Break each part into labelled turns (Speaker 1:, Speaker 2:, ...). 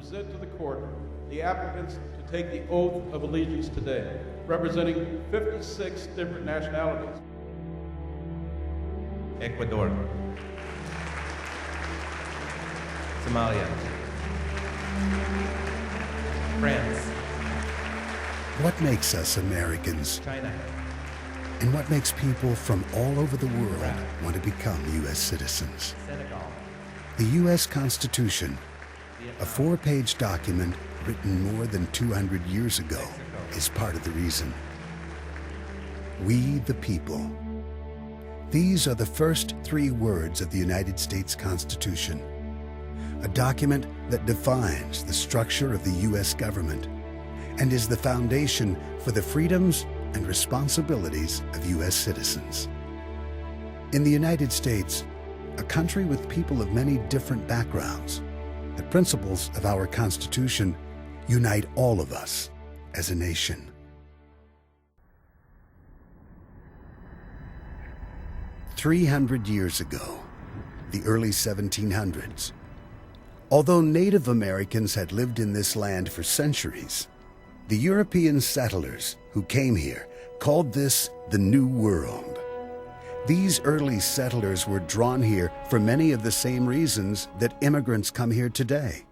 Speaker 1: present to the court the applicants to take the oath of allegiance today, representing 56 different nationalities.
Speaker 2: Ecuador, Somalia, France,
Speaker 3: What makes us Americans,
Speaker 2: China,
Speaker 3: and what makes people from all over the world want to become U.S. citizens?
Speaker 2: Senegal,
Speaker 3: The U.S. Constitution, a 4-page document written more than 200 years ago, is part of the reason. We the people. These are the first 3 words of the United States Constitution, a document that defines the structure of the U.S. government and is the foundation for the freedoms and responsibilities of U.S. citizens. In the United States, a country with people of many different backgrounds, the principles of our Constitution unite all of us as a nation. "300 years ago, the early 1700s, although Native Americans had lived in this land for centuries, the European settlers who came here called this the New World. These early settlers were drawn here for many of the same reasons that immigrants come here today.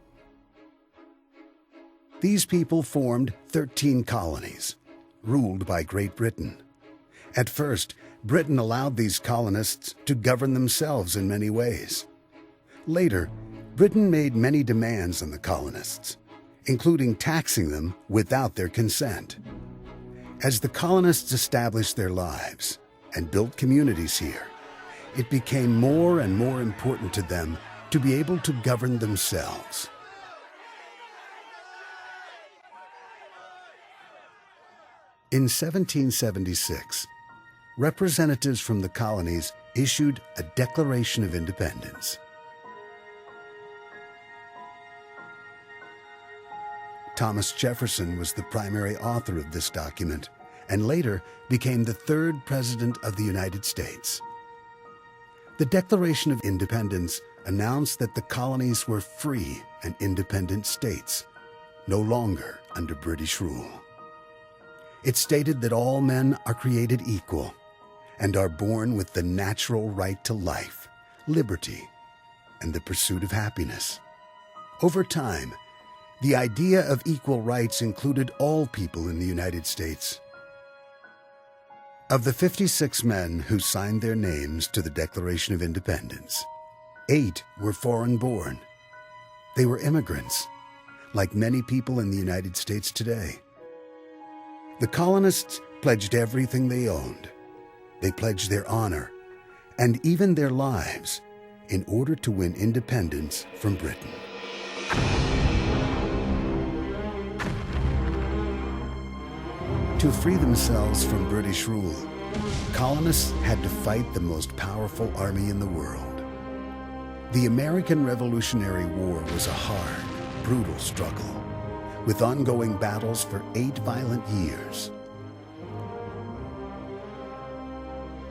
Speaker 3: These people formed 13 colonies, ruled by Great Britain. At first, Britain allowed these colonists to govern themselves in many ways. Later, Britain made many demands on the colonists, including taxing them without their consent. As the colonists established their lives and built communities here, it became more and more important to them to be able to govern themselves. In 1776, representatives from the colonies issued a Declaration of Independence. Thomas Jefferson was the primary author of this document and later became the 3rd President of the United States. The Declaration of Independence announced that the colonies were free and independent states, no longer under British rule. It stated that all men are created equal and are born with the natural right to life, liberty, and the pursuit of happiness. Over time, the idea of equal rights included all people in the United States. Of the 56 men who signed their names to the Declaration of Independence, 8 were foreign-born. They were immigrants, like many people in the United States today. The colonists pledged everything they owned. They pledged their honor and even their lives in order to win independence from Britain. To free themselves from British rule, colonists had to fight the most powerful army in the world. The American Revolutionary War was a hard, brutal struggle, with ongoing battles for 8 violent years.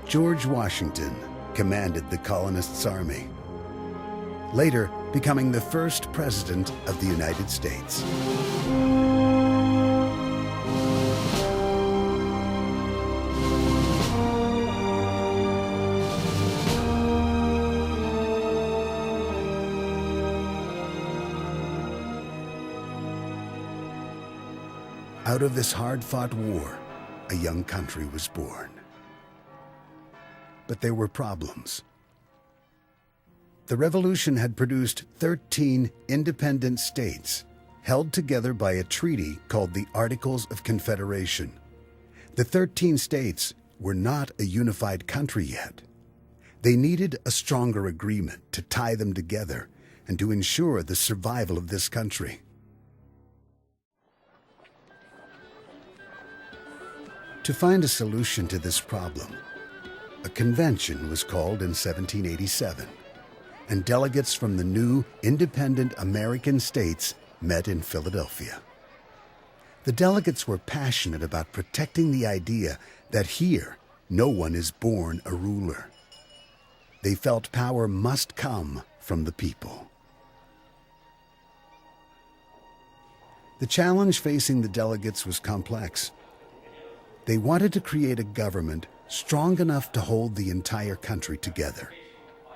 Speaker 3: George Washington commanded the colonists' army, later becoming the first president of the United States. Out of this hard-fought war, a young country was born. But there were problems. The Revolution had produced 13 independent states, held together by a treaty called the Articles of Confederation. The 13 states were not a unified country yet. They needed a stronger agreement to tie them together and to ensure the survival of this country. To find a solution to this problem, a convention was called in 1787, and delegates from the new independent American states met in Philadelphia. The delegates were passionate about protecting the idea that here, no one is born a ruler. They felt power must come from the people. The challenge facing the delegates was complex. They wanted to create a government strong enough to hold the entire country together,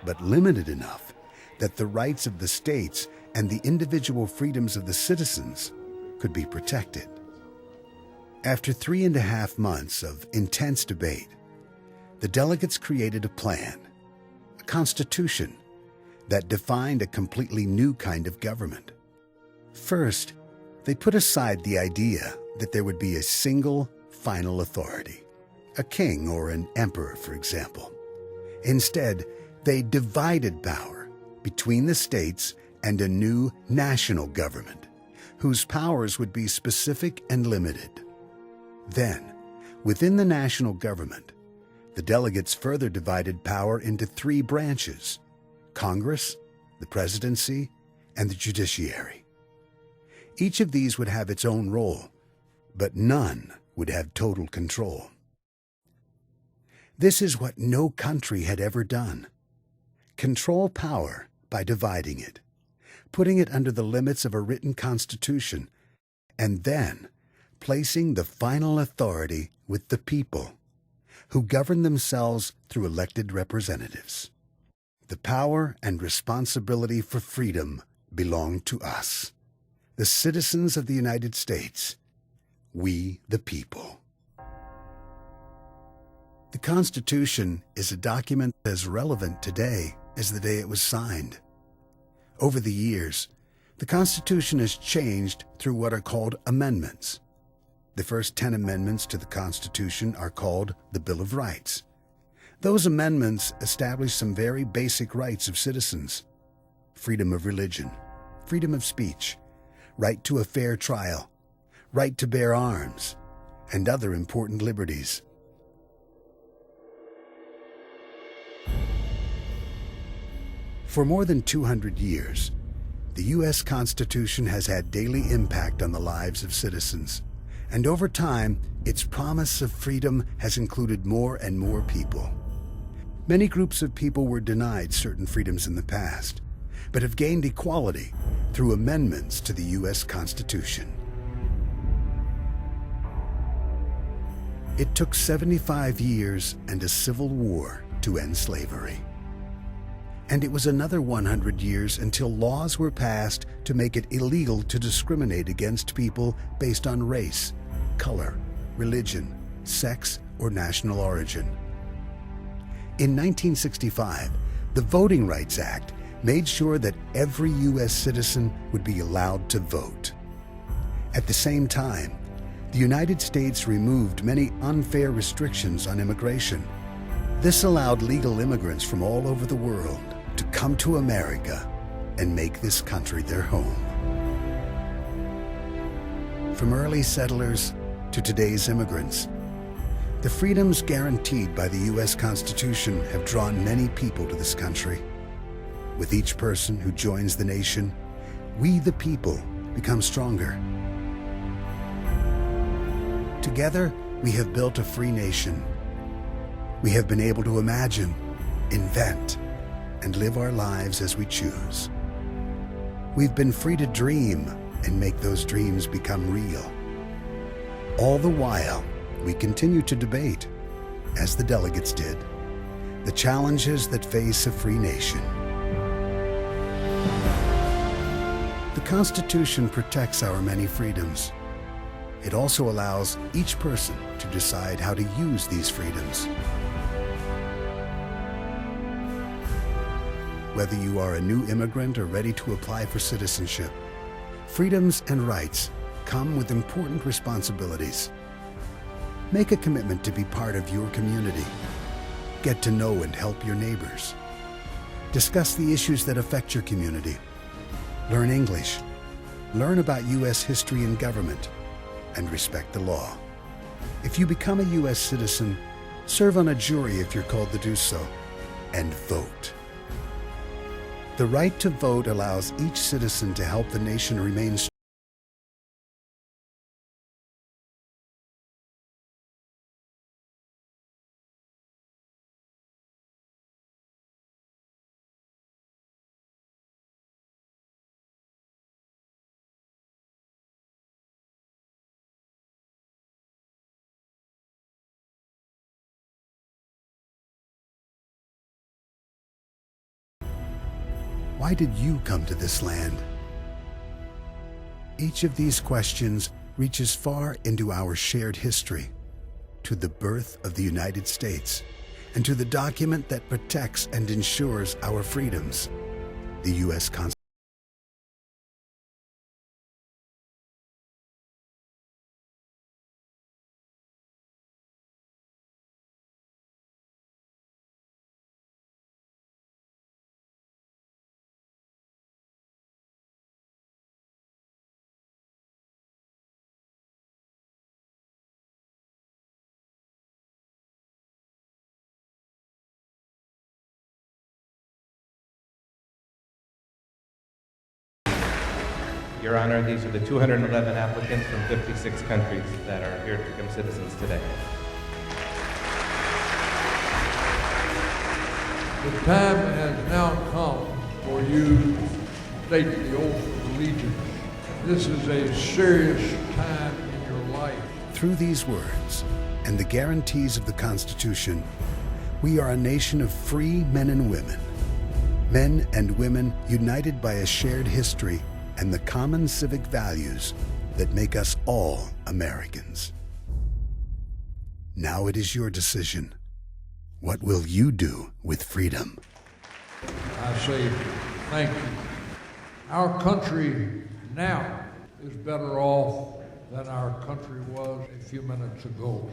Speaker 3: but limited enough that the rights of the states and the individual freedoms of the citizens could be protected. After 3.5 months of intense debate, the delegates created a plan, a constitution, that defined a completely new kind of government. First, they put aside the idea that there would be a single final authority, a king or an emperor, for example. Instead, they divided power between the states and a new national government, whose powers would be specific and limited. Then, within the national government, the delegates further divided power into 3 branches: Congress, the presidency, and the judiciary. Each of these would have its own role, but none would have total control. This is what no country had ever done. Control power by dividing it, putting it under the limits of a written constitution, and then placing the final authority with the people, who govern themselves through elected representatives. The power and responsibility for freedom belong to us, the citizens of the United States, we the people. The Constitution is a document as relevant today as the day it was signed. Over the years, the Constitution has changed through what are called amendments. The first 10 amendments to the Constitution are called the Bill of Rights. Those amendments establish some very basic rights of citizens: freedom of religion, freedom of speech, right to a fair trial, right to bear arms, and other important liberties. For more than 200 years, the U.S. Constitution has had daily impact on the lives of citizens, and over time, its promise of freedom has included more and more people. Many groups of people were denied certain freedoms in the past, but have gained equality through amendments to the U.S. Constitution. It took 75 years and a civil war to end slavery. And it was another 100 years until laws were passed to make it illegal to discriminate against people based on race, color, religion, sex, or national origin. In 1965, the Voting Rights Act made sure that every U.S. citizen would be allowed to vote. At the same time, the United States removed many unfair restrictions on immigration. This allowed legal immigrants from all over the world to come to America and make this country their home. From early settlers to today's immigrants, the freedoms guaranteed by the U.S. Constitution have drawn many people to this country. With each person who joins the nation, we the people become stronger. Together, we have built a free nation. We have been able to imagine, invent, and live our lives as we choose. We've been free to dream and make those dreams become real. All the while, we continue to debate, as the delegates did, the challenges that face a free nation. The Constitution protects our many freedoms. It also allows each person to decide how to use these freedoms. Whether you are a new immigrant or ready to apply for citizenship, freedoms and rights come with important responsibilities. Make a commitment to be part of your community. Get to know and help your neighbors. Discuss the issues that affect your community. Learn English. Learn about U.S. history and government, and respect the law. If you become a U.S. citizen, serve on a jury if you're called to do so, and vote. The right to vote allows each citizen to help the nation remain strong. Why did you come to this land? Each of these questions reaches far into our shared history, to the birth of the United States, and to the document that protects and ensures our freedoms, the U.S. Constitution.
Speaker 2: Your Honor, these are the 211 applicants from 56 countries that are here to become citizens today.
Speaker 4: The time has now come for you to take the oath of allegiance. This is a serious time in your life.
Speaker 3: Through these words and the guarantees of the Constitution, we are a nation of free men and women united by a shared history and the common civic values that make us all Americans. Now it is your decision. What will you do with freedom?
Speaker 4: I say thank you. Our country now is better off than our country was a few minutes ago.